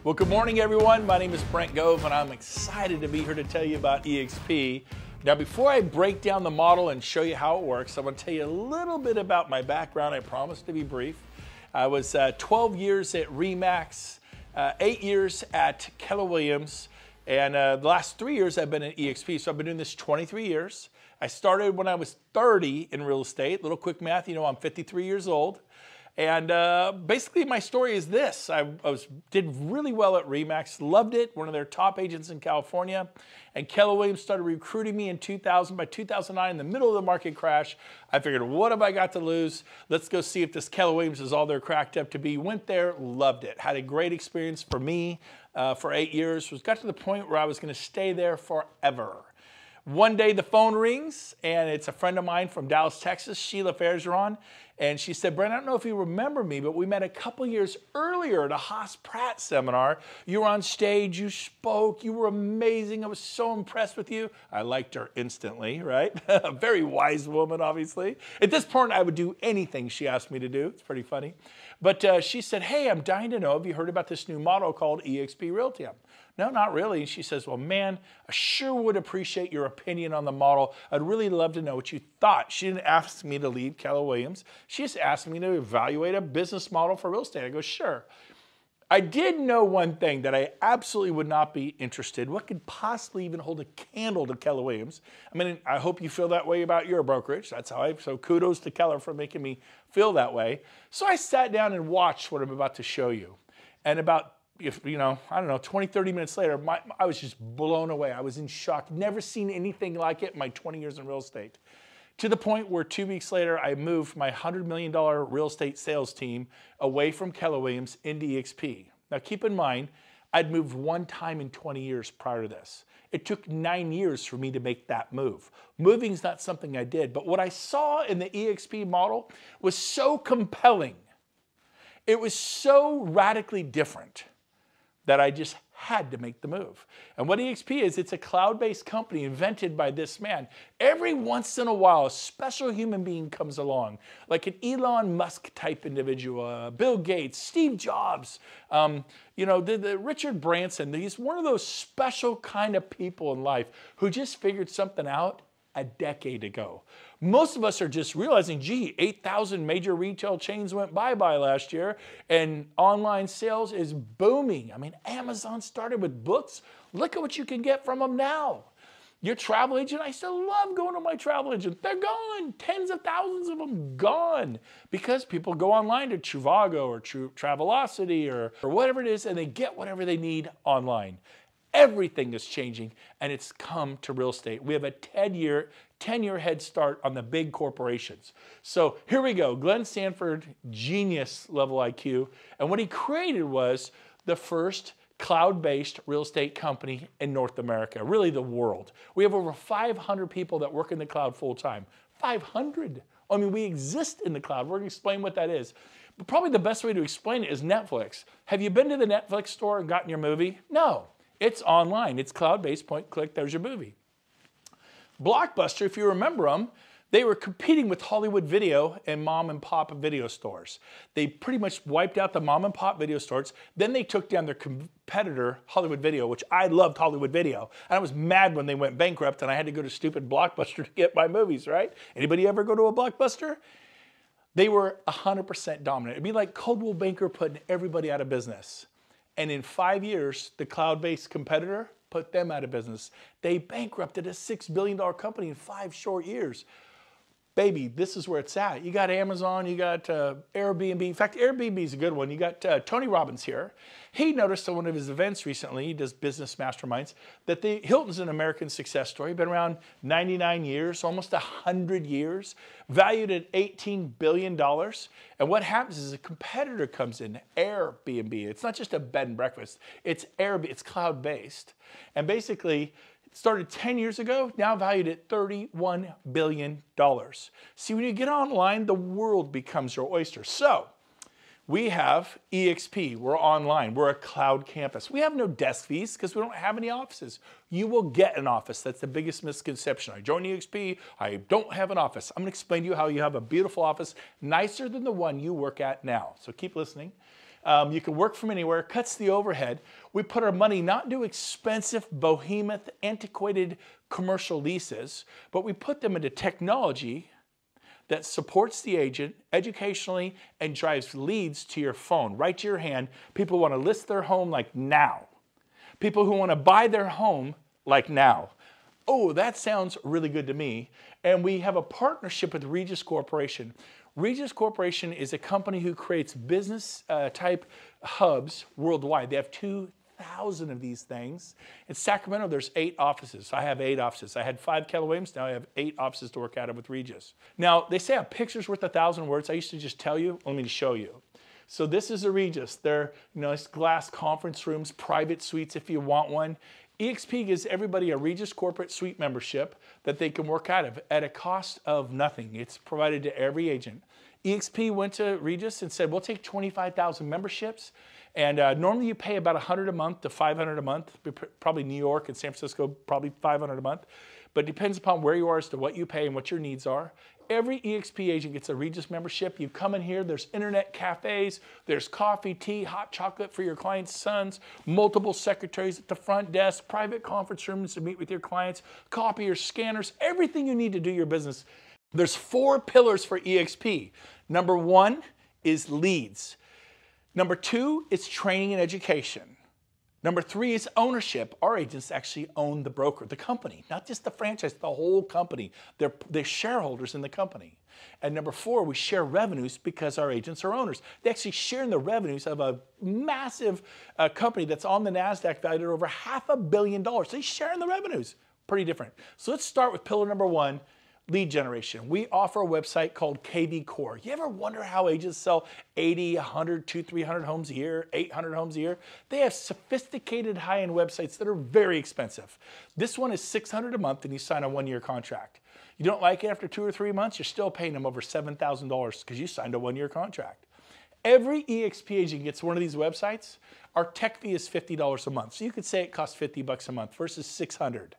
Well, good morning, everyone. My name is Brent Gove, and I'm excited to be here to tell you about eXp. Now, before I break down the model and show you how it works, I'm going to tell you a little bit about my background. I promise to be brief. I was 12 years at RE/MAX, 8 years at Keller Williams, and the last 3 years I've been at eXp. So I've been doing this 23 years. I started when I was 30 in real estate. Little quick math, you know, I'm 53 years old. And basically my story is this. I did really well at RE/MAX, loved it, one of their top agents in California. And Keller Williams started recruiting me in 2000. By 2009, in the middle of the market crash, I figured, what have I got to lose? Let's go see if this Keller Williams is all they're cracked up to be. Went there, loved it. Had a great experience for me for 8 years. Got to the point where I was going to stay there forever. One day the phone rings, and it's a friend of mine from Dallas, Texas, Sheila Fairgeron, and she said, Brent, I don't know if you remember me, but we met a couple years earlier at a Haas Pratt seminar. You were on stage, you spoke, you were amazing. I was so impressed with you. I liked her instantly, right? A very wise woman, obviously. At this point, I would do anything she asked me to do. It's pretty funny. But she said, hey, I'm dying to know, have you heard about this new model called eXp Realty? No, not really. And she says, well, man, I sure would appreciate your opinion on the model. I'd really love to know what you thought. She didn't ask me to leave Keller Williams. She just asked me to evaluate a business model for real estate. I go, sure. I did know one thing, that I absolutely would not be interested. What could possibly even hold a candle to Keller Williams? I mean, I hope you feel that way about your brokerage. That's how so kudos to Keller for making me feel that way. So I sat down and watched what I'm about to show you. And about, you know, I don't know, 20, 30 minutes later, I was just blown away. I was in shock. Never seen anything like it in my 20 years in real estate. To the point where 2 weeks later, I moved my $100 million real estate sales team away from Keller Williams into eXp. Now keep in mind, I'd moved one time in 20 years prior to this. It took 9 years for me to make that move. Moving is not something I did, but what I saw in the eXp model was so compelling. It was so radically different that I just had to make the move. And what eXp is, it's a cloud-based company invented by this man. Every once in a while, a special human being comes along, like an Elon Musk type individual, Bill Gates, Steve Jobs, you know, the Richard Branson. He's one of those special kind of people in life who just figured something out a decade ago. Most of us are just realizing, gee, 8,000 major retail chains went bye-bye last year, and online sales is booming. I mean, Amazon started with books. Look at what you can get from them now. Your travel agent, I still love going to my travel agent. They're gone. Tens of thousands of them gone, because people go online to Trivago or Travelocity or whatever it is, and they get whatever they need online. Everything is changing, and it's come to real estate. We have a 10-year head start on the big corporations. So here we go. Glenn Sanford, genius level IQ. And what he created was the first cloud-based real estate company in North America, really the world. We have over 500 people that work in the cloud full-time. 500. I mean, we exist in the cloud. We're going to explain what that is. But probably the best way to explain it is Netflix. Have you been to the Netflix store and gotten your movie? No. It's online. It's cloud-based, point, click, there's your movie. Blockbuster, if you remember them, they were competing with Hollywood Video and mom and pop video stores. They pretty much wiped out the mom and pop video stores. Then they took down their competitor, Hollywood Video, which I loved Hollywood Video. And I was mad when they went bankrupt and I had to go to stupid Blockbuster to get my movies, right? Anybody ever go to a Blockbuster? They were 100% dominant. It'd be like Coldwell Banker putting everybody out of business. And in 5 years, the cloud-based competitor put them out of business. They bankrupted a $6 billion company in 5 short years. Baby, this is where it's at. You got Amazon, you got Airbnb. In fact, Airbnb is a good one. You got Tony Robbins here. He noticed at one of his events recently, he does business masterminds, that Hilton's an American success story. Been around 99 years, almost 100 years, valued at $18 billion. And what happens is a competitor comes in, Airbnb. It's not just a bed and breakfast. It's Airbnb. It's cloud-based. And basically, started 10 years ago, now valued at $31 billion. See, when you get online, the world becomes your oyster. So we have eXp. We're online. We're a cloud campus. We have no desk fees because we don't have any offices. You will get an office. That's the biggest misconception. I joined eXp. I don't have an office. I'm going to explain to you how you have a beautiful office, nicer than the one you work at now. So keep listening. You can work from anywhere, cuts the overhead. We put our money not into expensive, behemoth, antiquated commercial leases, but we put them into technology that supports the agent educationally and drives leads to your phone, right to your hand. People want to list their home like now. People who want to buy their home like now. Oh, that sounds really good to me. And we have a partnership with Regis Corporation. Regis Corporation is a company who creates business type hubs worldwide. They have 2,000 of these things. In Sacramento, there's 8 offices. I have 8 offices. I had 5 Keller Williams. Now I have 8 offices to work out of with Regis. Now, they say a picture's worth 1,000 words. I used to just tell you. Let me show you. So this is a Regis. They're nice glass conference rooms, private suites if you want one. eXp gives everybody a Regis corporate suite membership that they can work out of at a cost of nothing. It's provided to every agent. eXp went to Regis and said, we'll take 25,000 memberships. And normally you pay about $100 a month to $500 a month, probably New York and San Francisco, probably $500 a month. But it depends upon where you are as to what you pay and what your needs are. Every eXp agent gets a Regis membership. You come in here, there's internet cafes, there's coffee, tea, hot chocolate for your clients' sons, multiple secretaries at the front desk, private conference rooms to meet with your clients, copiers, scanners, everything you need to do your business. There's 4 pillars for eXp. Number 1 is leads. Number 2 is training and education. Number 3 is ownership. Our agents actually own the broker, the company, not just the franchise, the whole company. They're shareholders in the company. And number 4, we share revenues because our agents are owners. They actually share in the revenues of a massive company that's on the NASDAQ valued at over $500 million. They share in the revenues. Pretty different. So let's start with pillar number 1. Lead generation. We offer a website called KV Core. You ever wonder how agents sell 80, 100, 200, 300 homes a year, 800 homes a year? They have sophisticated high-end websites that are very expensive. This one is $600 a month and you sign a 1-year contract. You don't like it after 2 or 3 months, you're still paying them over $7,000 because you signed a 1-year contract. Every eXp agent gets one of these websites. Our tech fee is $50 a month. So you could say it costs $50 a month versus $600.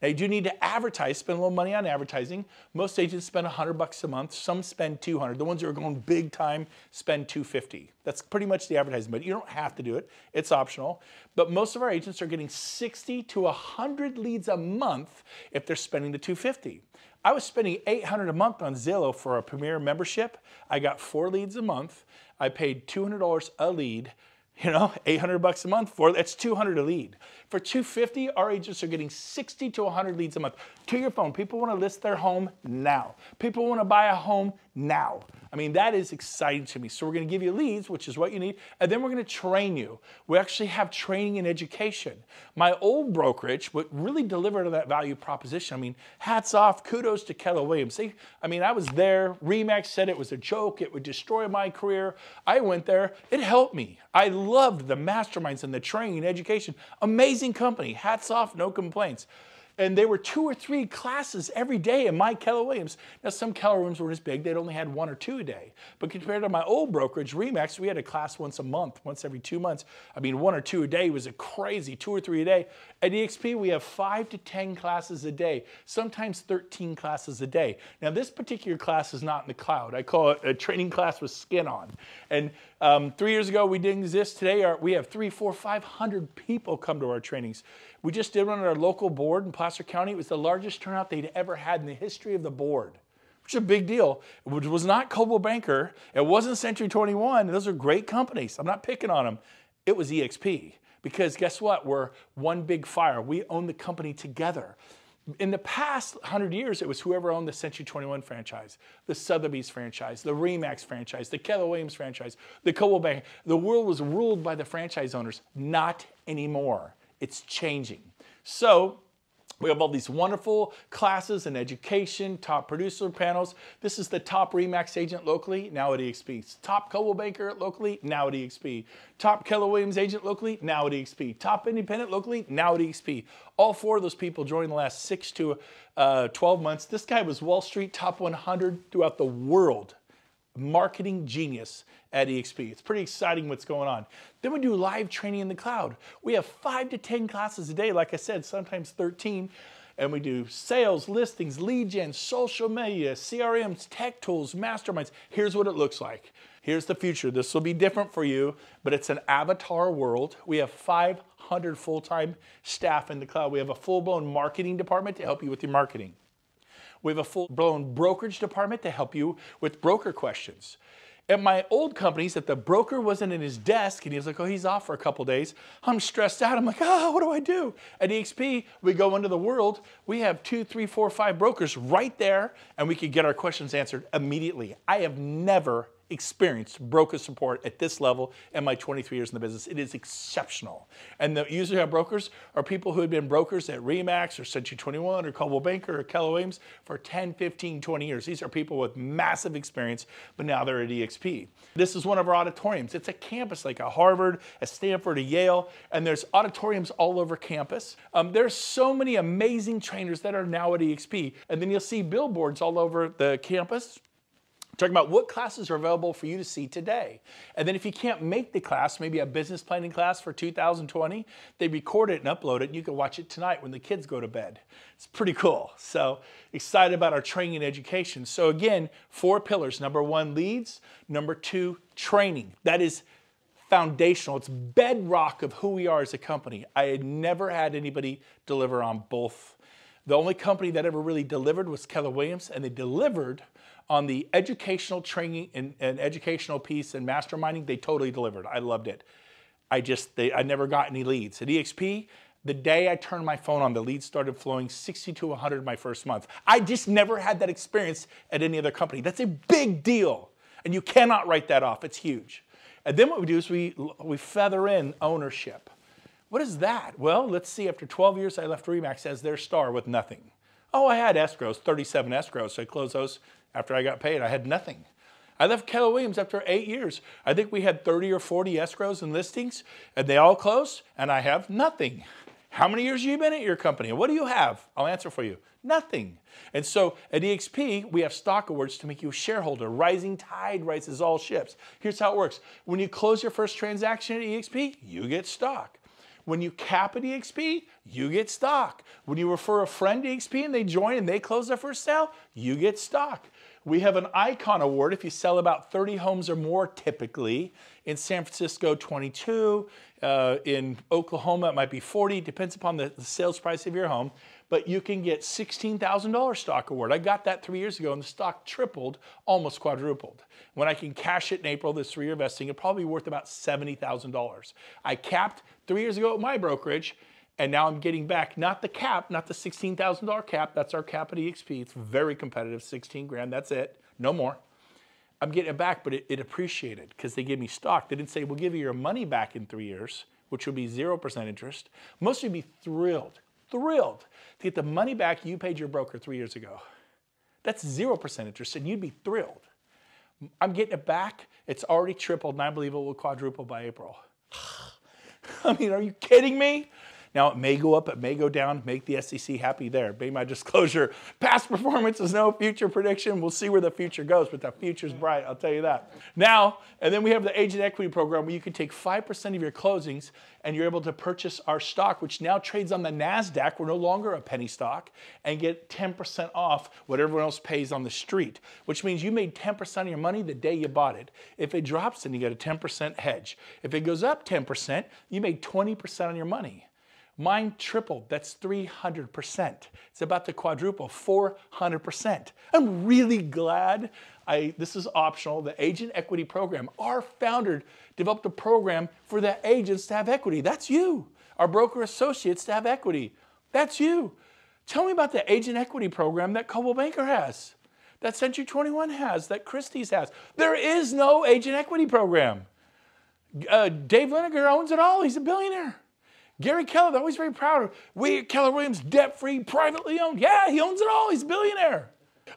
Now you do need to advertise, spend a little money on advertising. Most agents spend $100 a month, some spend $200. The ones that are going big time spend $250. That's pretty much the advertising, but you don't have to do it. It's optional. But most of our agents are getting 60 to 100 leads a month if they're spending the $250. I was spending $800 a month on Zillow for a Premier membership. I got 4 leads a month. I paid $200 a lead. You know, $800 a month for that's $200 a lead. For $250, our agents are getting 60 to 100 leads a month to your phone. People want to list their home now. People want to buy a home now. I mean, that is exciting to me. So we're going to give you leads, which is what you need, and then we're going to train you. We actually have training and education. My old brokerage, what really delivered on that value proposition, I mean, hats off, kudos to Keller Williams. I was there. RE/MAX said it was a joke. It would destroy my career. I went there. It helped me. I loved the masterminds and the training and education. Amazing company. Hats off, no complaints. And there were 2 or 3 classes every day in my Keller Williams. Now, some Keller Williams were as big, they'd only had 1 or 2 a day. But compared to my old brokerage, RE/MAX, we had a class once a month, once every 2 months. I mean, 1 or 2 a day was a crazy, 2 or 3 a day. At eXp, we have 5 to 10 classes a day, sometimes 13 classes a day. Now, this particular class is not in the cloud. I call it a training class with skin on. And 3 years ago, we didn't exist. Today, we have 300, 400, 500 people come to our trainings. We just did one at our local board in Placer County. It was the largest turnout they'd ever had in the history of the board, which is a big deal. It was not Coldwell Banker. It wasn't Century 21. Those are great companies. I'm not picking on them. It was eXp because guess what? We're one big fire. We own the company together. In the past 100 years, it was whoever owned the Century 21 franchise, the Sotheby's franchise, the RE/MAX franchise, the Keller Williams franchise, the Coldwell Banker. The world was ruled by the franchise owners. Not anymore. It's changing. So we have all these wonderful classes and education, top producer panels. This is the top RE/MAX agent locally, now at eXp. Top Coldwell Banker locally, now at eXp. Top Keller Williams agent locally, now at eXp. Top independent locally, now at eXp. All 4 of those people joined in the last 6 to 12 months. This guy was Wall Street top 100 throughout the world. Marketing genius at eXp. It's pretty exciting what's going on. Then we do live training in the cloud. We have 5 to 10 classes a day, like I said, sometimes 13. And we do sales, listings, lead gen, social media, CRMs, tech tools, masterminds. Here's what it looks like. Here's the future. This will be different for you, but it's an avatar world. We have 500 full-time staff in the cloud. We have a full-blown marketing department to help you with your marketing. We have a full-blown brokerage department to help you with broker questions. At my old companies, if the broker wasn't in his desk and he was like, oh, he's off for a couple days, I'm stressed out. I'm like, what do I do? At eXp, we go into the world. We have 2, 3, 4, 5 brokers right there, and we can get our questions answered immediately. I have never experienced broker support at this level in my 23 years in the business. It is exceptional. And the usually our brokers are people who have been brokers at Remax or Century 21 or Coldwell Banker or Keller Williams for 10, 15, 20 years. These are people with massive experience, but now they're at eXp. This is one of our auditoriums. It's a campus like a Harvard, a Stanford, a Yale, and there's auditoriums all over campus. There's so many amazing trainers that are now at eXp. And then you'll see billboards all over the campus talking about what classes are available for you to see today. And then if you can't make the class, maybe a business planning class for 2020, they record it and upload it, and you can watch it tonight when the kids go to bed. It's pretty cool. So excited about our training and education. So again, 4 pillars. Number 1, leads. Number 2, training. That is foundational. It's bedrock of who we are as a company. I had never had anybody deliver on both. The only company that ever really delivered was Keller Williams, and they delivered on the educational training and educational piece and masterminding. They totally delivered. I loved it. I never got any leads. At eXp, the day I turned my phone on, the leads started flowing 60 to 100 my first month. I just never had that experience at any other company. That's a big deal, and you cannot write that off. It's huge. And then what we do is we feather in ownership. What is that? Well, let's see. After 12 years, I left Remax as their star with nothing. Oh, I had escrows, 37 escrows, so I closed those after I got paid. I had nothing. I left Keller Williams after 8 years. I think we had 30 or 40 escrows and listings, and they all closed, and I have nothing. How many years have you been at your company? What do you have? I'll answer for you. Nothing. And so at eXp, we have stock awards to make you a shareholder. Rising tide rises all ships. Here's how it works. When you close your first transaction at eXp, you get stock. When you cap at eXp, you get stock. When you refer a friend to eXp and they join and they close their first sale, you get stock. We have an Icon Award if you sell about 30 homes or more typically. In San Francisco, 22. In Oklahoma, it might be 40. Depends upon the sales price of your home. But you can get $16,000 stock award. I got that 3 years ago, and the stock tripled, almost quadrupled. When I can cash it in April, this 3-year vesting, it'll probably be worth about $70,000. I capped 3 years ago at my brokerage, and now I'm getting back, not the cap, not the $16,000 cap. That's our cap at eXp. It's very competitive, 16 grand, that's it, no more. I'm getting it back, but it appreciated because they gave me stock. They didn't say, we'll give you your money back in 3 years, which would be 0% interest. Most of you would be thrilled to get the money back you paid your broker 3 years ago. That's 0% interest, and you'd be thrilled. I'm getting it back. It's already tripled, and I believe it will quadruple by April. I mean, are you kidding me? Now, it may go up, it may go down, make the SEC happy there. Be my disclosure. Past performance is no future prediction. We'll see where the future goes, but the future's bright, I'll tell you that. Now, and then we have the Agent Equity Program where you can take 5% of your closings and you're able to purchase our stock, which now trades on the NASDAQ. We're no longer a penny stock, and get 10% off what everyone else pays on the street, which means you made 10% of your money the day you bought it. If it drops, then you get a 10% hedge. If it goes up 10%, you made 20% on your money. Mine tripled. That's 300%. It's about to quadruple, 400%. I'm really glad. This is optional. The Agent Equity Program. Our founder developed a program for the agents to have equity. That's you. Our broker associates to have equity. That's you. Tell me about the Agent Equity Program that Coldwell Banker has, that Century 21 has, that Christie's has. There is no Agent Equity Program. Dave Lineker owns it all. He's a billionaire. Gary Keller, they're always very proud of. We at Keller Williams, debt-free, privately owned. Yeah, he owns it all. He's a billionaire.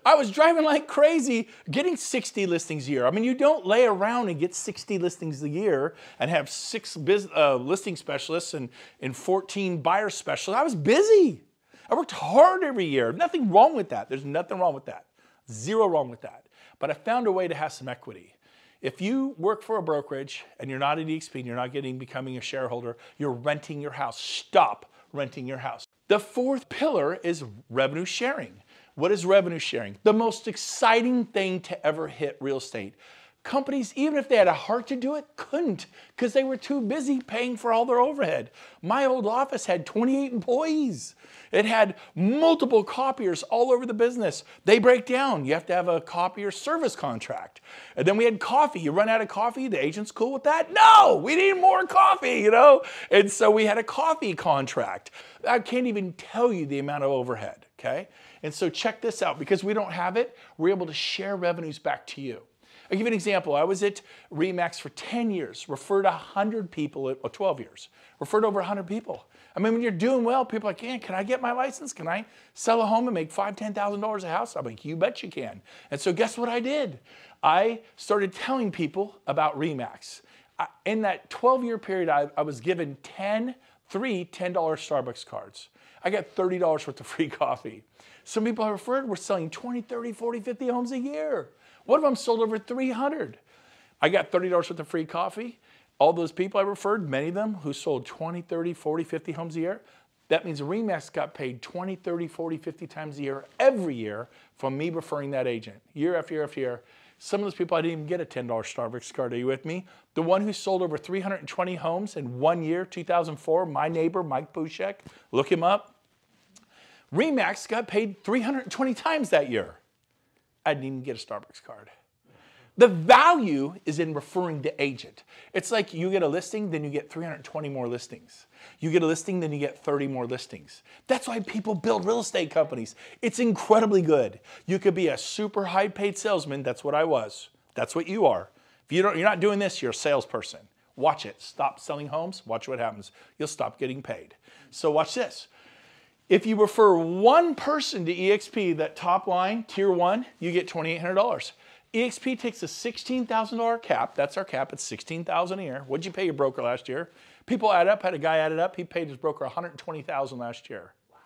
I was driving like crazy, getting 60 listings a year. I mean, you don't lay around and get 60 listings a year and have 6 listing specialists and 14 buyer specialists. I was busy. I worked hard every year. Nothing wrong with that. There's nothing wrong with that. Zero wrong with that. But I found a way to have some equity. If you work for a brokerage and you're not at eXp and you're not becoming a shareholder, you're renting your house. Stop renting your house. The fourth pillar is revenue sharing. What is revenue sharing? The most exciting thing to ever hit real estate. Companies, even if they had a heart to do it, couldn't because they were too busy paying for all their overhead. My old office had 28 employees. It had multiple copiers all over the business. They break down. You have to have a copier service contract. And then we had coffee. You run out of coffee, the agent's cool with that? No, we need more coffee, you know? And so we had a coffee contract. I can't even tell you the amount of overhead, okay? And so check this out. Because we don't have it, we're able to share revenues back to you. I'll give you an example. I was at RE/MAX for 10 years, referred 100 people, or 12 years, referred over 100 people. I mean, when you're doing well, people are like, yeah, can I get my license? Can I sell a home and make $5,000, $10,000 a house? I'm like, you bet you can. And so guess what I did? I started telling people about RE/MAX. In that 12-year period, I was given three $10 Starbucks cards. I got $30 worth of free coffee. Some people I referred were selling 20, 30, 40, 50 homes a year. One of them sold over 300. I got $30 worth of free coffee. All those people I referred, many of them who sold 20, 30, 40, 50 homes a year, that means RE/MAX got paid 20, 30, 40, 50 times a year, every year, from me referring that agent, year after year after year. Some of those people, I didn't even get a $10 Starbucks card. Are you with me? The one who sold over 320 homes in 1 year, 2004, my neighbor, Mike Pushek, look him up. RE/MAX got paid 320 times that year. I didn't even get a Starbucks card. The value is in referring the agent. It's like you get a listing, then you get 320 more listings. You get a listing, then you get 30 more listings. That's why people build real estate companies. It's incredibly good. You could be a super high paid salesman. That's what I was. That's what you are. If you're not doing this, you're a salesperson. Watch it. Stop selling homes. Watch what happens. You'll stop getting paid. So watch this. If you refer one person to eXp, that top line, tier 1, you get $2,800. eXp takes a $16,000 cap. That's our cap. It's $16,000 a year. What'd you pay your broker last year? People add up. Had a guy added up. He paid his broker $120,000 last year. Wow.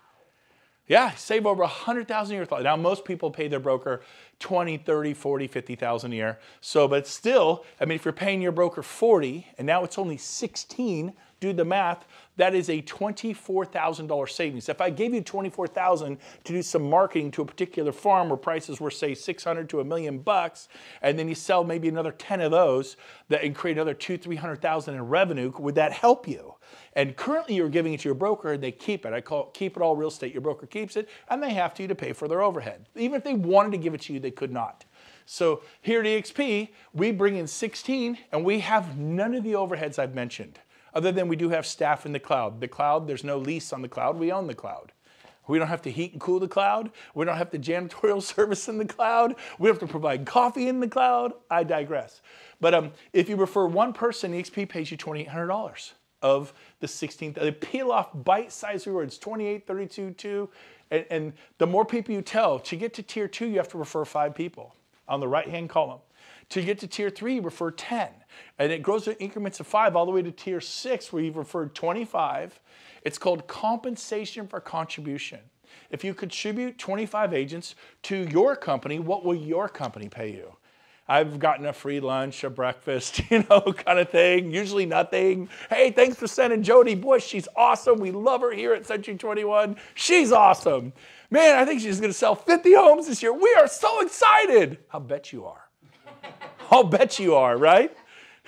Yeah, save over $100,000 a year. Now, most people pay their broker $20,000, $30,000, $40,000, $50,000 a year. So, but still, I mean, if you're paying your broker $40,000 and now it's only $16,000, do the math, that is a $24,000 savings. If I gave you $24,000 to do some marketing to a particular farm where prices were, say, $600,000 to $1 million, and then you sell maybe another 10 of those and create another $200,000, $300,000 in revenue, would that help you? And currently you're giving it to your broker and they keep it. I call it keep it all real estate. Your broker keeps it and they have to pay for their overhead. Even if they wanted to give it to you, they could not. So here at eXp, we bring in 16 and we have none of the overheads I've mentioned. Other than we do have staff in the cloud. The cloud, there's no lease on the cloud. We own the cloud. We don't have to heat and cool the cloud. We don't have to janitorial service in the cloud. We don't have to provide coffee in the cloud. I digress. But if you refer one person, eXp pays you $2,800 of the 16th. They peel off bite-sized rewards, 28, 32, 2. And the more people you tell, to get to tier 2, you have to refer 5 people on the right-hand column. To get to tier 3, you refer 10. And it grows in increments of 5 all the way to tier 6 where you've referred 25. It's called compensation for contribution. If you contribute 25 agents to your company, what will your company pay you? I've gotten a free lunch, a breakfast, kind of thing. Usually nothing. Hey, thanks for sending Jody Bush. She's awesome. We love her here at Century 21. She's awesome. Man, I think she's going to sell 50 homes this year. We are so excited. I'll bet you are. I'll bet you are, right?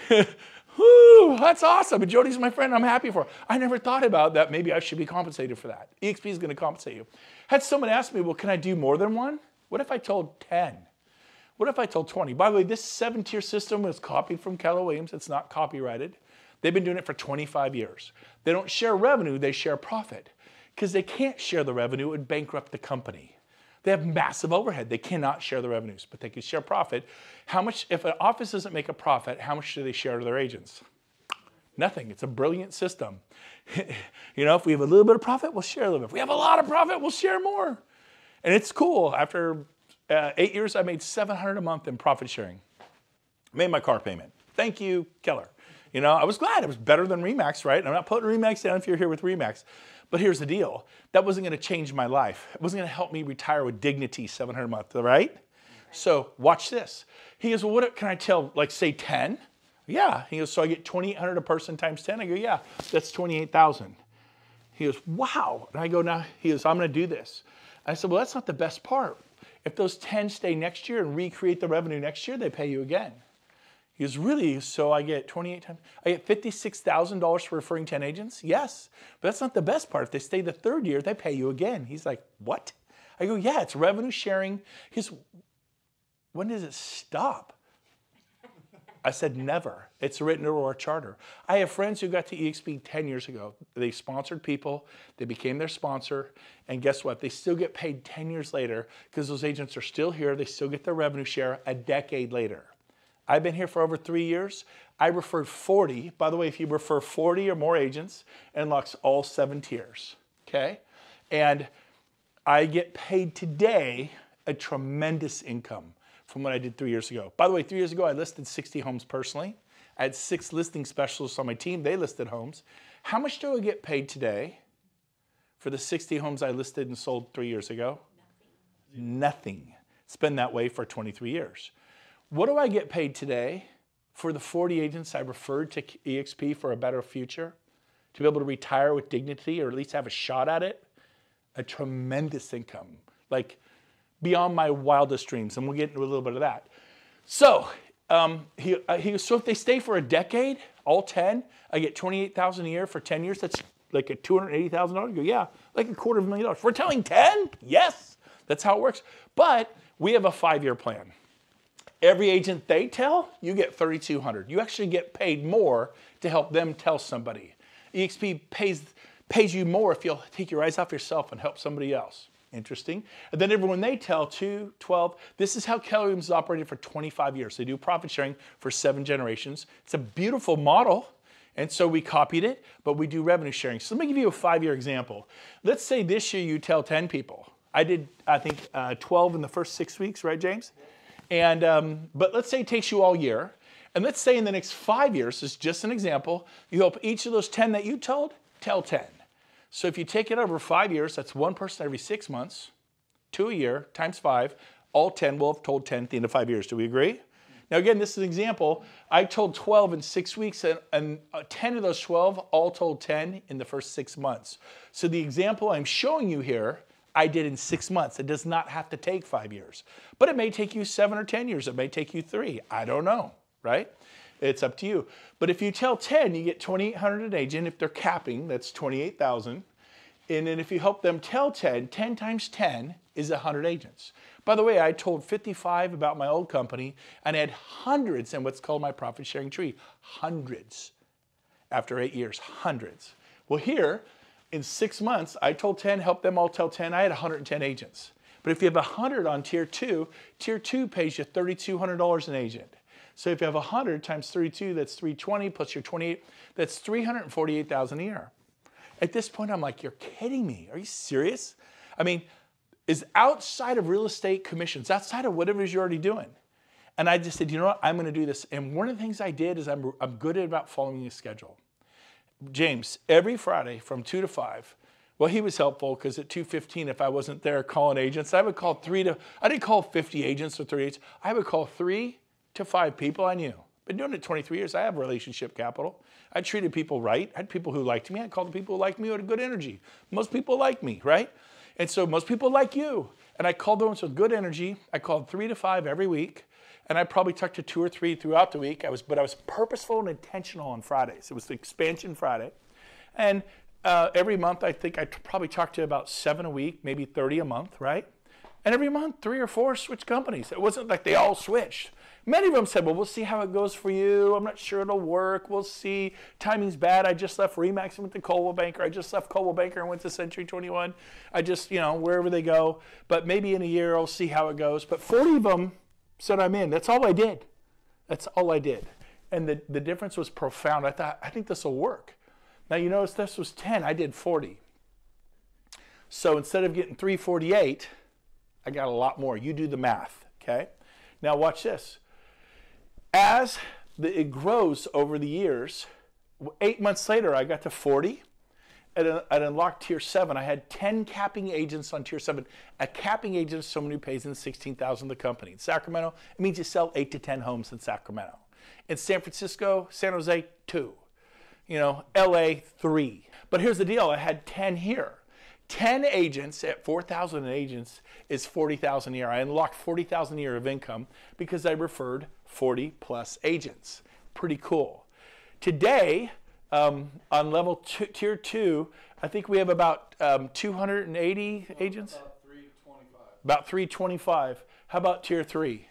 Woo, that's awesome. And Jody's my friend. I'm happy for her. I never thought about that. Maybe I should be compensated for that. eXp is going to compensate you. Had someone ask me, well, can I do more than one? What if I told 10? What if I told 20? By the way, this 7-tier system was copied from Keller Williams. It's not copyrighted. They've been doing it for 25 years. They don't share revenue. They share profit. Because they can't share the revenue. It would bankrupt the company. They have massive overhead. They cannot share the revenues, but they can share profit. How much, if an office doesn't make a profit, how much do they share to their agents? Nothing. It's a brilliant system. If we have a little bit of profit, we'll share a little bit. If we have a lot of profit, we'll share more. And it's cool. After 8 years, I made $700 a month in profit sharing. Made my car payment. Thank you, Keller. I was glad. It was better than RE/MAX, right? I'm not putting RE/MAX down if you're here with RE/MAX. But here's the deal. That wasn't going to change my life. It wasn't going to help me retire with dignity, $700 a month, right? So watch this. He goes, well, what can I tell, like say 10? Yeah. He goes, so I get $2,800 a person times 10? I go, yeah, that's $28,000. He goes, wow. And I go, now, he goes, I'm going to do this. I said, well, that's not the best part. If those 10 stay next year and recreate the revenue next year, they pay you again. He goes, really? So I get 28 times, I get $56,000 for referring 10 agents? Yes, but that's not the best part. If they stay the third year, they pay you again. He's like, what? I go, yeah, it's revenue sharing. He goes, when does it stop? I said, never. It's written into our charter. I have friends who got to eXp 10 years ago. They sponsored people. They became their sponsor. And guess what? They still get paid 10 years later because those agents are still here. They still get their revenue share a decade later. I've been here for over 3 years. I referred 40. By the way, if you refer 40 or more agents, it unlocks all 7 tiers, okay? And I get paid today a tremendous income from what I did 3 years ago. By the way, 3 years ago, I listed 60 homes personally. I had 6 listing specialists on my team. They listed homes. How much do I get paid today for the 60 homes I listed and sold 3 years ago? Nothing. It's been that way for 23 years. What do I get paid today for the 40 agents I referred to eXp for a better future? To be able to retire with dignity or at least have a shot at it? A tremendous income. Like, beyond my wildest dreams, and we'll get into a little bit of that. So, so if they stay for a decade, all 10, I get $28,000 a year for 10 years. That's like a $280,000. You go, yeah, like $250,000. We're telling 10? Yes, that's how it works. But we have a 5-year plan. Every agent they tell, you get $3,200. You actually get paid more to help them tell somebody. eXp pays you more if you'll take your eyes off yourself and help somebody else. Interesting. And then everyone they tell, 2, 12, this is how Keller Williams has operated for 25 years. They do profit sharing for 7 generations. It's a beautiful model. And so we copied it, but we do revenue sharing. So let me give you a 5-year example. Let's say this year you tell 10 people. I did, I think, 12 in the first 6 weeks, right, James? And, but let's say it takes you all year. And let's say in the next 5 years, this is just an example, you help each of those 10 that you told, tell 10. So if you take it over 5 years, that's 1 person every 6 months, 2 a year, times 5, all 10 will have told 10 at the end of 5 years. Do we agree? Now again, this is an example. I told 12 in 6 weeks, and 10 of those 12 all told 10 in the first 6 months. So the example I'm showing you here, I did in 6 months. It does not have to take 5 years. But it may take you 7 or 10 years. It may take you 3. I don't know, right? It's up to you. But if you tell 10, you get $2,800 an agent. If they're capping, that's $28,000. And then if you help them tell 10, 10 times 10 is 100 agents. By the way, I told 55 about my old company and I had hundreds in what's called my profit sharing tree. Hundreds. After 8 years, hundreds. Well, here, in 6 months, I told 10, helped them all tell 10. I had 110 agents. But if you have 100 on tier 2 pays you $3,200 an agent. So if you have 100 times 32, that's 320 plus your 28, that's $348,000 a year. At this point, I'm like, you're kidding me. Are you serious? I mean, is outside of real estate commissions, outside of whatever it is you're already doing. And I just said, you know what, I'm going to do this. And one of the things I did is I'm good about following a schedule. James, every Friday from 2 to 5, well, he was helpful because at 2:15, if I wasn't there calling agents, I would call I didn't call 50 agents or 30 agents. I would call 3 to 5 people I knew. Been doing it 23 years. I have relationship capital. I treated people right. I had people who liked me. I called the people who liked me who had good energy. Most people like me, right? And so most people like you. And I called those with good energy. I called 3 to 5 every week. And I probably talked to 2 or 3 throughout the week. But I was purposeful and intentional on Fridays. It was the expansion Friday. And every month, I think I probably talked to about 7 a week, maybe 30 a month, right? And every month, 3 or 4 switched companies. It wasn't like they all switched. Many of them said, well, we'll see how it goes for you. I'm not sure it'll work. We'll see. Timing's bad. I just left Remax and went to Coldwell Banker. I just left Coldwell Banker and went to Century 21. I just, you know, wherever they go. But maybe in a year, I'll see how it goes. But 40 of them said I'm in. That's all I did. That's all I did. And the difference was profound. I thought, I think this will work. Now, you notice this was 10. I did 40. So instead of getting 348, I got a lot more. You do the math, okay? Now watch this. As it grows over the years, 8 months later, I got to 40. At unlocked tier 7, I had 10 capping agents on tier 7. A capping agent is someone who pays in $16,000 the company. In Sacramento, it means you sell 8 to 10 homes in Sacramento. In San Francisco, San Jose, 2. LA 3. But here's the deal, I had 10 here. 10 agents at 4,000 agents is 40,000 a year. I unlocked 40,000 a year of income because I referred 40 plus agents. Pretty cool. Today, on level tier 2, I think we have about 280 agents? About 325. About 325. How about tier 3?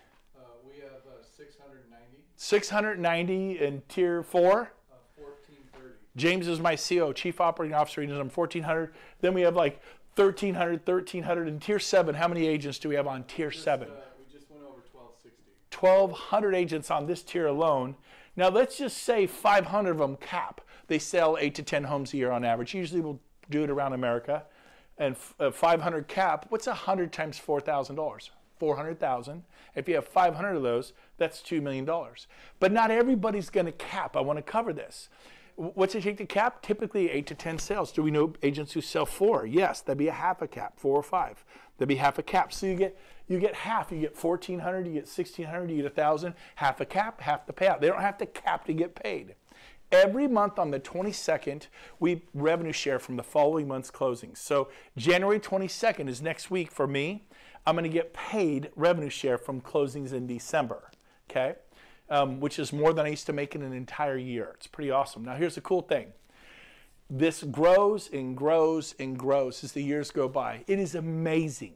We have 690. 690 in tier 4? 1430. James is my CO, Chief Operating Officer. He does them 1,400. Then we have like 1,300 in tier 7. How many agents do we have on tier 7? We just went over 1260. 1,200 agents on this tier alone. Now let's just say 500 of them cap. They sell 8 to 10 homes a year on average. Usually we'll do it around America. And 500 cap, what's 100 times $4,000? 400,000. If you have 500 of those, that's $2 million. But not everybody's going to cap. I want to cover this. What's it take to cap? Typically 8 to 10 sales. Do we know agents who sell 4? Yes, that'd be a half a cap, 4 or 5. That'd be half a cap. So you get half. You get 1,400, you get 1,600, you get 1,000. Half a cap, half the payout. They don't have to cap to get paid. Every month on the 22nd, we revenue share from the following month's closings. So January 22nd is next week for me. I'm going to get paid revenue share from closings in December, okay? Which is more than I used to make in an entire year. It's pretty awesome. Now here's the cool thing. This grows and grows and grows as the years go by. It is amazing.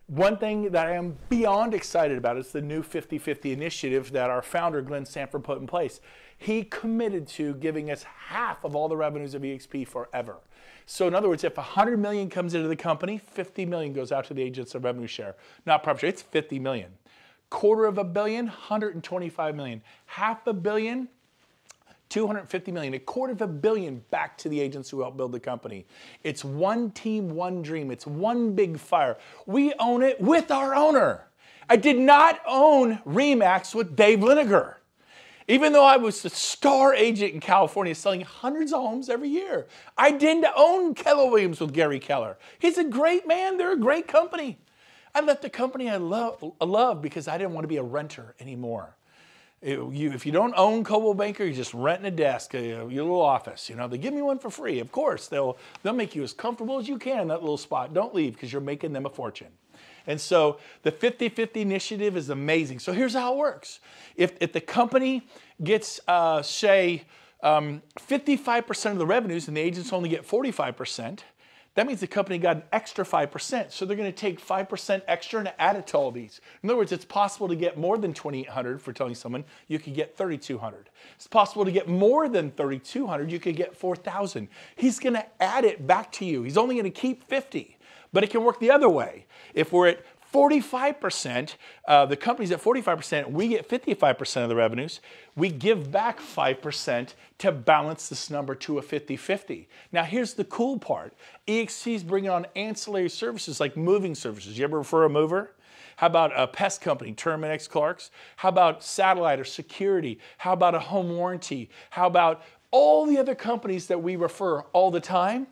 One thing that I am beyond excited about is the new 50-50 initiative that our founder, Glenn Sanford, put in place. He committed to giving us half of all the revenues of eXp forever. So in other words, if 100 million comes into the company, 50 million goes out to the agents of revenue share. Not profit share, it's 50 million. $250 million, 125 million. $500 million, 250 million. $250 million back to the agents who helped build the company. It's one team, one dream. It's one big fire. We own it with our owner. I did not own RE/MAX with Dave Liniger. Even though I was the star agent in California selling hundreds of homes every year. I didn't own Keller Williams with Gary Keller. He's a great man. They're a great company. I left the company I love because I didn't want to be a renter anymore. If you don't own Coldwell Banker, you're just renting a desk, your little office. They give me one for free. Of course, they'll make you as comfortable as you can in that little spot. Don't leave because you're making them a fortune. And so the 50-50 initiative is amazing. So here's how it works. If the company gets, say, 55% of the revenues and the agents only get 45%, that means the company got an extra 5%. So they're going to take 5% extra and add it to all these. In other words, it's possible to get more than 2,800 for telling someone you could get 3,200. It's possible to get more than 3,200. You could get 4,000. He's going to add it back to you. He's only going to keep 50. But it can work the other way. If we're at 45%, the company's at 45%, we get 55% of the revenues, we give back 5% to balance this number to a 50-50. Now here's the cool part. eXp is bringing on ancillary services like moving services. You ever refer a mover? How about a pest company, Terminix Clark's? How about satellite or security? How about a home warranty? How about all the other companies that we refer all the time?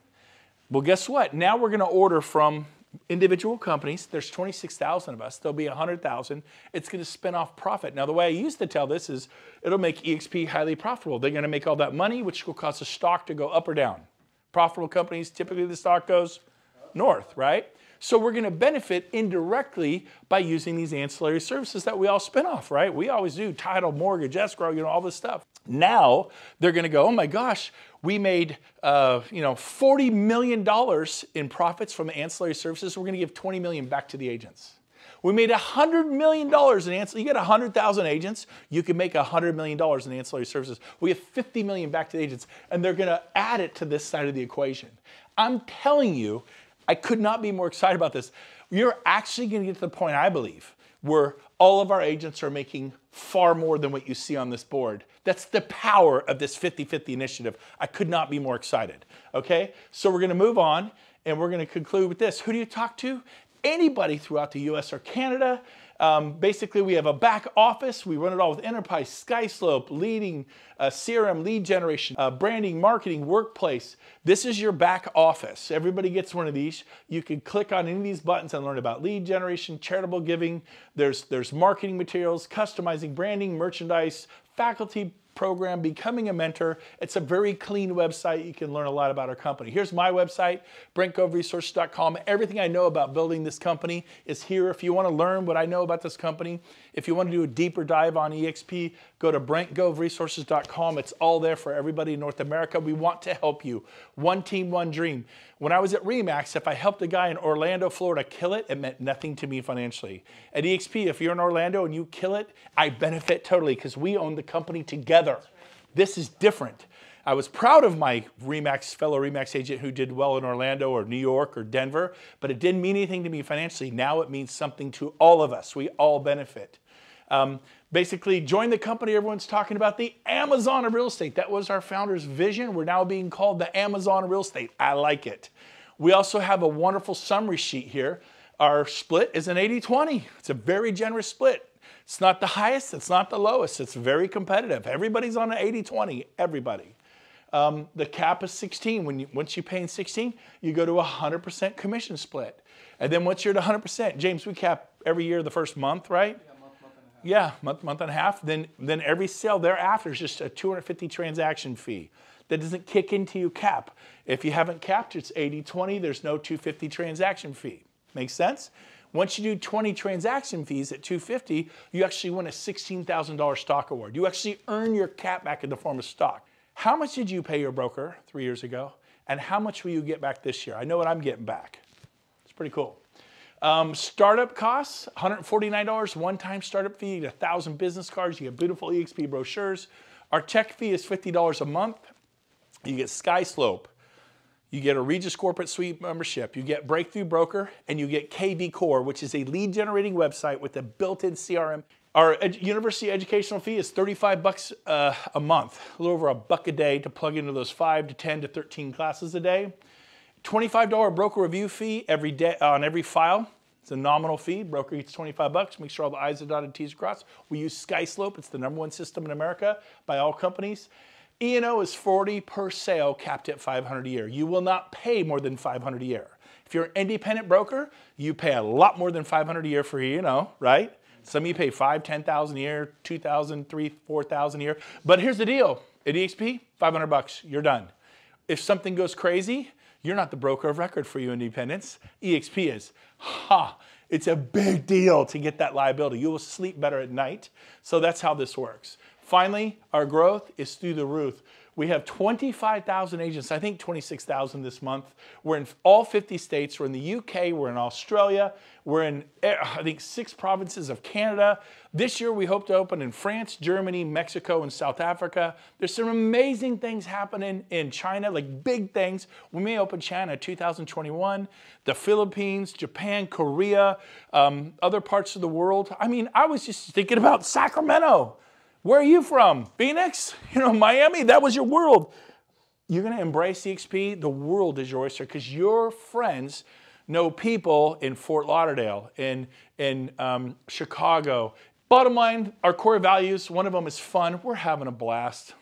Well, guess what? Now we're going to order from individual companies. There's 26,000 of us. There'll be 100,000. It's going to spin off profit. Now, the way I used to tell this is it'll make eXp highly profitable. They're going to make all that money, which will cause the stock to go up or down. Profitable companies, typically the stock goes north, right? So we're going to benefit indirectly by using these ancillary services that we all spin off, right? We always do title, mortgage, escrow, all this stuff. Now they're going to go, oh my gosh, we made $40 million in profits from ancillary services. We're going to give $20 million back to the agents. We made $100 million in ancillary. You get 100,000 agents, you can make $100 million in ancillary services. We have $50 million back to the agents, and they're going to add it to this side of the equation. I'm telling you, I could not be more excited about this. You're actually going to get to the point, I believe, where all of our agents are making far more than what you see on this board. That's the power of this 50-50 initiative. I could not be more excited. Okay? So we're going to move on, and we're going to conclude with this. Who do you talk to? Anybody throughout the US or Canada. Basically, we have a back office. We run it all with Enterprise, SkySlope, leading CRM, lead generation, branding, marketing, workplace. This is your back office. Everybody gets one of these. You can click on any of these buttons and learn about lead generation, charitable giving. There's marketing materials, customizing, branding, merchandise, faculty program, becoming a mentor. It's a very clean website. You can learn a lot about our company. Here's my website, BrentGoveResources.com. Everything I know about building this company is here. If you want to learn what I know about this company, if you want to do a deeper dive on eXp, go to BrentGoveResources.com. It's all there for everybody in North America. We want to help you. One team, one dream. When I was at RE/MAX, if I helped a guy in Orlando, Florida kill it, it meant nothing to me financially. At eXp, if you're in Orlando and you kill it, I benefit totally because we own the company together. This is different. I was proud of my fellow RE/MAX agent who did well in Orlando or New York or Denver, but it didn't mean anything to me financially. Now it means something to all of us. We all benefit. Basically, join the company. Everyone's talking about the Amazon of real estate. That was our founder's vision. We're now being called the Amazon of real estate. I like it. We also have a wonderful summary sheet here. Our split is an 80-20. It's a very generous split. It's not the highest. It's not the lowest. It's very competitive. Everybody's on an 80-20. Everybody. The cap is 16. Once you pay in 16, you go to a 100% commission split. And then once you're at 100%, James, we cap every year the first month, right? Yeah, month and a half. Then every sale thereafter is just a 250 transaction fee. That doesn't kick into your cap. If you haven't capped, it's 80-20. There's no 250 transaction fee. Make sense? Once you do 20 transaction fees at 250, you actually win a $16,000 stock award. You actually earn your cap back in the form of stock. How much did you pay your broker 3 years ago? And how much will you get back this year? I know what I'm getting back. It's pretty cool. Startup costs, $149, one-time startup fee. You get 1,000 business cards. You get beautiful eXp brochures. Our tech fee is $50 a month. You get SkySlope. You get a Regis Corporate Suite membership. You get Breakthrough Broker, and you get KV Core, which is a lead-generating website with a built-in CRM. Our university educational fee is $35 a month, a little over $1 a day to plug into those 5 to 10 to 13 classes a day. $25 broker review fee every day on every file. It's a nominal fee. Broker gets $25. Make sure all the I's are dotted, T's are crossed. We use SkySlope. It's the #1 system in America by all companies. E&O is $40 per sale, capped at $500 a year. You will not pay more than $500 a year. If you're an independent broker, you pay a lot more than $500 a year for E&O, right? Some of you pay $5,000, $10,000 a year, $2,000, $3,000, $4,000 a year. But here's the deal. At eXp, $500, you're done. If something goes crazy, you're not the broker of record for you independents. eXp is. It's a big deal to get that liability. You will sleep better at night. So that's how this works. Finally, our growth is through the roof. We have 25,000 agents, I think 26,000 this month. We're in all 50 states. We're in the UK, we're in Australia, we're in, I think, 6 provinces of Canada. This year we hope to open in France, Germany, Mexico, and South Africa. There's some amazing things happening in China, like big things. We may open China 2021, the Philippines, Japan, Korea, other parts of the world. I mean, I was just thinking about Sacramento. Where are you from? Phoenix? You know, Miami? That was your world. You're going to embrace eXp. The world is your oyster because your friends know people in Fort Lauderdale, in Chicago. Bottom line, our core values, one of them is fun. We're having a blast.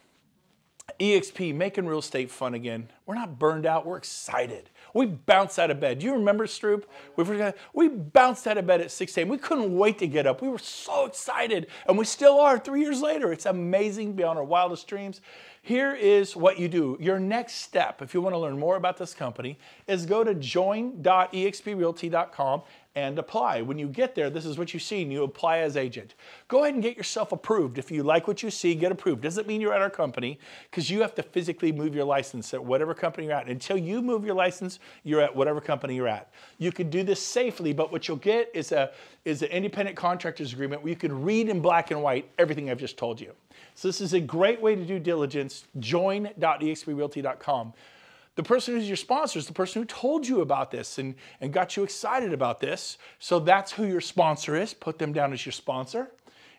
eXp, making real estate fun again. We're not burned out. We're excited. We bounced out of bed. Do you remember, Stroop? We bounced out of bed at 6 a.m. We couldn't wait to get up. We were so excited, and we still are 3 years later. It's amazing beyond our wildest dreams. Here is what you do. Your next step, if you want to learn more about this company, is go to join.exprealty.com and apply. When you get there, this is what you see, and you apply as agent. Go ahead and get yourself approved. If you like what you see, get approved. Doesn't mean you're at our company, because you have to physically move your license at whatever company you're at. Until you move your license, you're at whatever company you're at. You could do this safely, but what you'll get is an independent contractor's agreement where you can read in black and white everything I've just told you. So this is a great way to do diligence. Join.exprealty.com. The person who's your sponsor is the person who told you about this and got you excited about this. So that's who your sponsor is. Put them down as your sponsor.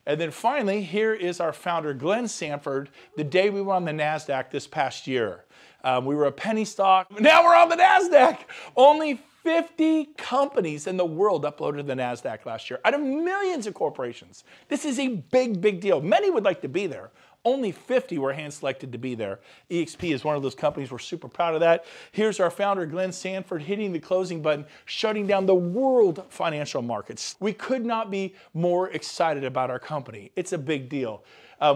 And then finally, here is our founder, Glenn Sanford, the day we were on the NASDAQ this past year. We were a penny stock. Now we're on the NASDAQ. Only 50 companies in the world uploaded to the NASDAQ last year out of millions of corporations. This is a big, big deal. Many would like to be there. Only 50 were hand-selected to be there. eXp is one of those companies. We're super proud of that. Here's our founder, Glenn Sanford, hitting the closing button, shutting down the world financial markets. We could not be more excited about our company. It's a big deal.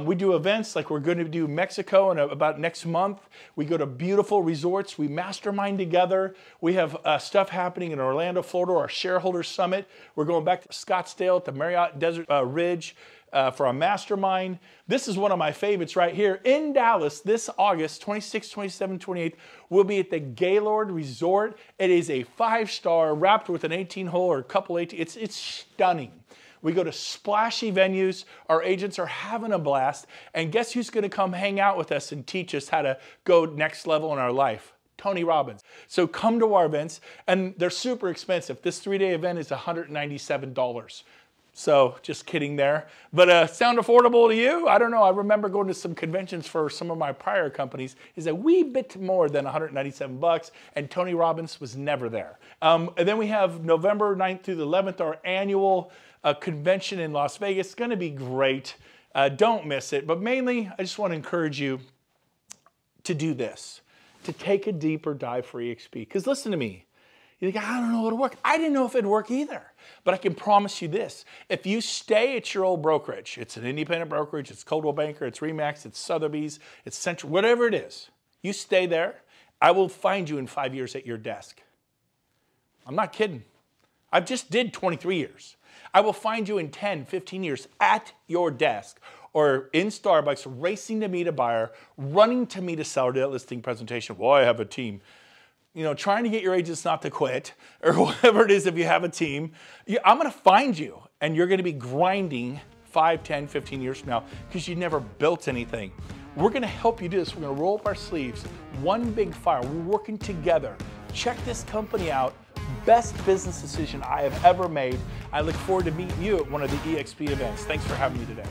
We do events like we're going to do Mexico in about next month. We go to beautiful resorts. We mastermind together. We have stuff happening in Orlando, Florida, our shareholder summit. We're going back to Scottsdale at the Marriott Desert Ridge for a mastermind. This is one of my favorites right here. In Dallas this August 26, 27, 28, we'll be at the Gaylord Resort. It is a 5-star wrapped with an 18-hole or a couple 18. It's stunning. We go to splashy venues. Our agents are having a blast. And guess who's going to come hang out with us and teach us how to go next level in our life? Tony Robbins. So come to our events, and they're super expensive. This 3-day event is $197. So just kidding there. But sound affordable to you? I don't know. I remember going to some conventions for some of my prior companies. It's a wee bit more than $197, and Tony Robbins was never there. And then we have November 9th through the 11th, our annual convention in Las Vegas. It's going to be great. Don't miss it. But mainly, I just want to encourage you to do this, to take a deeper dive for eXp. Because listen to me. You think, I don't know it'll work. I didn't know if it'd work either. But I can promise you this. If you stay at your old brokerage, it's an independent brokerage, it's Coldwell Banker, it's Remax, it's Sotheby's, it's Central, whatever it is, you stay there, I will find you in 5 years at your desk. I'm not kidding. I just did 23 years. I will find you in 10, 15 years at your desk or in Starbucks racing to meet a buyer, running to meet a seller to that listing presentation. Well, I have a team. You know, trying to get your agents not to quit or whatever it is if you have a team. I'm going to find you and you're going to be grinding 5, 10, 15 years from now because you never built anything. We're going to help you do this. We're going to roll up our sleeves. One big fire. We're working together. Check this company out. Best business decision I have ever made. I look forward to meeting you at one of the eXp events. Thanks for having me today.